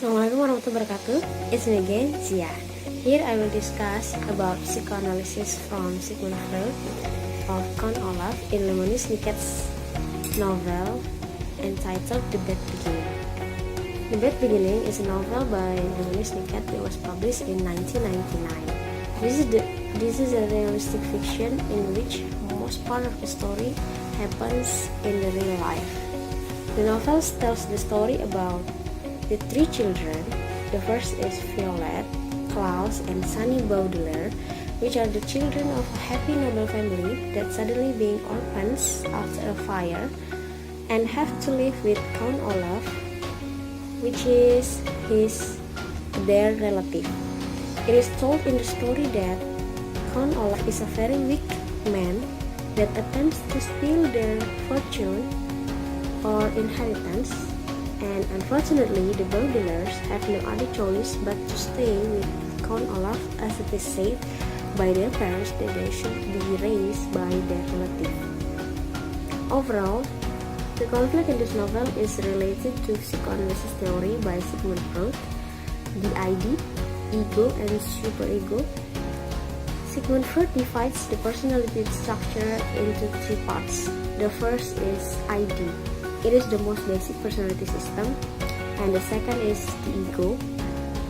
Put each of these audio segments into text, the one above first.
Assalamualaikum warahmatullahi wabarakatuh. It's me again, Zia. Here I will discuss about psychoanalysis from Sigmund Freud of Count Olaf in Lemony Snicket's novel entitled The Bad Beginning. The Bad Beginning is a novel by Lemony Snicket that was published in 1999. This is a realistic fiction in which most part of the story happens in the real life. The novel tells the story about the three children. The first is Violet, Klaus, and Sunny Baudelaire, which are the children of a happy noble family that suddenly being orphans after a fire and have to live with Count Olaf, which is their relative. It is told in the story that Count Olaf is a very weak man that attempts to steal their fortune or inheritance, and unfortunately the Baudelaires have no other choice but to stay with Count Olaf as it is said by their parents that they should be raised by their relative. Overall, the conflict in this novel is related to psychoanalysis theory by Sigmund Freud, the ID, ego, and superego. Sigmund Freud divides the personality structure into three parts. The first is ID. It is the most basic personality system, and the second is the ego.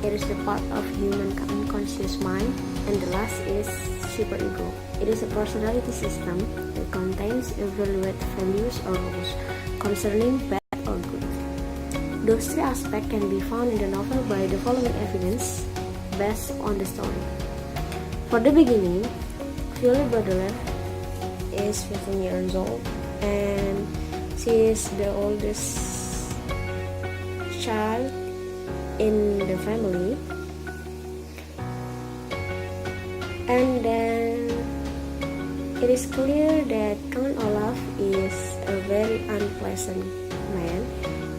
It is the part of human unconscious mind, and the last is superego. It is a personality system that contains evaluate values or rules concerning bad or good. Those three aspects can be found in the novel by the following evidence based on the story. For the beginning, Violet Baudelaire is 15 years old, and she is the oldest child in the family. And then it is clear that Count Olaf is a very unpleasant man,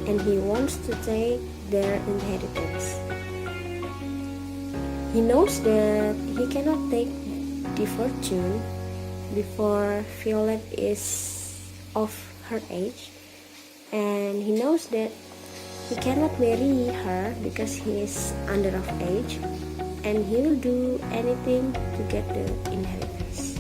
and he wants to take their inheritance. He knows that he cannot take the fortune before Violet is of her age, and he knows that he cannot marry her because he is under of age, and he will do anything to get the inheritance.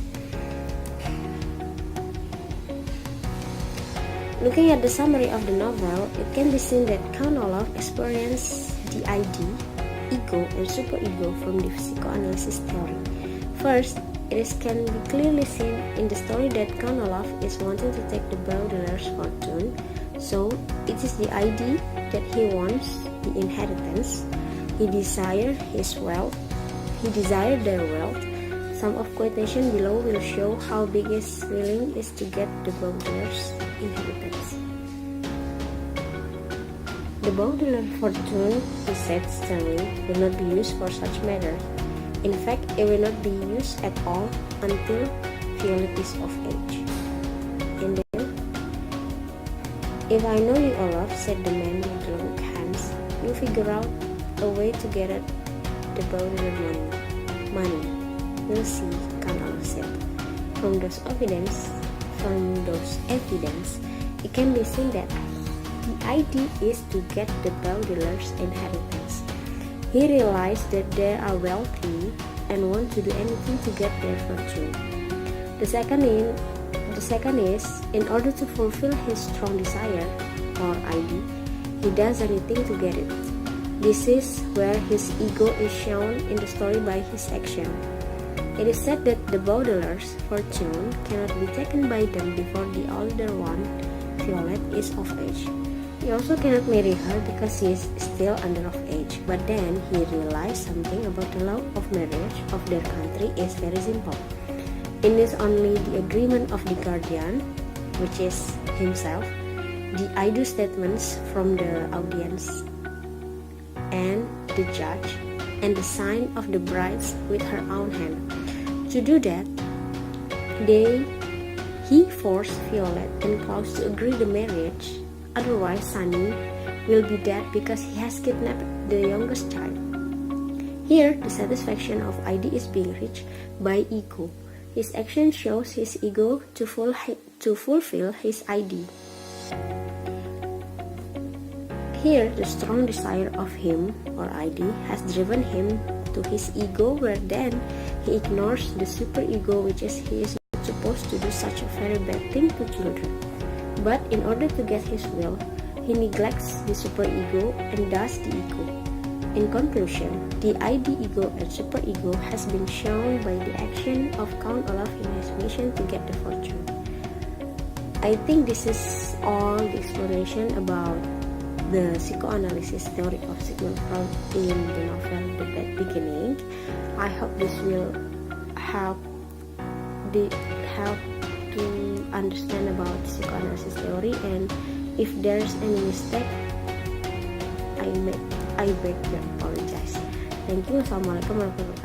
Looking at the summary of the novel, it can be seen that Count Olaf experienced the ID, ego, and superego from the psychoanalysis theory. First, can be clearly seen in the story that Count Olaf is wanting to take the Baudelaire's fortune, so it is the ID that he wants the inheritance. He desired their wealth. Some of quotation below will show how big his willing is to get the Baudelaire's inheritance. The Baudelaire fortune, he said sternly, will not be used for such matter. In fact, it will not be used at all until Violet is of age. And then, if I know you, Olaf, said the man with the long hands, you figure out a way to get at the Baudelaire money. We'll see, Count Olaf said. From those evidence, it can be seen that the idea is to get the Baudelaire's inheritance. He realized that they are wealthy and want to do anything to get their fortune. The second is, in order to fulfill his strong desire, or ID, he does anything to get it. This is where his ego is shown in the story by his action. It is said that the Baudelaire's fortune cannot be taken by them before the older one, Violet, is of age. He also cannot marry her because she is still under of age. But then he realized something about the law of marriage of their country is very simple. It is only the agreement of the guardian, which is himself, the I do statements from the audience and the judge, and the sign of the bride with her own hand. To do that, he forced Violet and Klaus to agree the marriage. Otherwise, Sunny will be dead because he has kidnapped the youngest child. Here, the satisfaction of ID is being reached by ego. His action shows his ego to fulfill his ID. Here, the strong desire of him, or ID, has driven him to his ego, where then he ignores the superego, which is he is not supposed to do such a very bad thing to children. But in order to get his will, he neglects the superego and does the ego. In conclusion, the ID ego and superego has been shown by the action of Count Olaf in his mission to get the fortune. I think this is all the explanation about the psychoanalysis theory of Sigmund Freud in the novel The Bad Beginning. I hope this will help to understand about psychoanalysis theory, and if there's any mistake, I beg to apologize. Thank you. Assalamualaikum warahmatullahi wabarakatuh.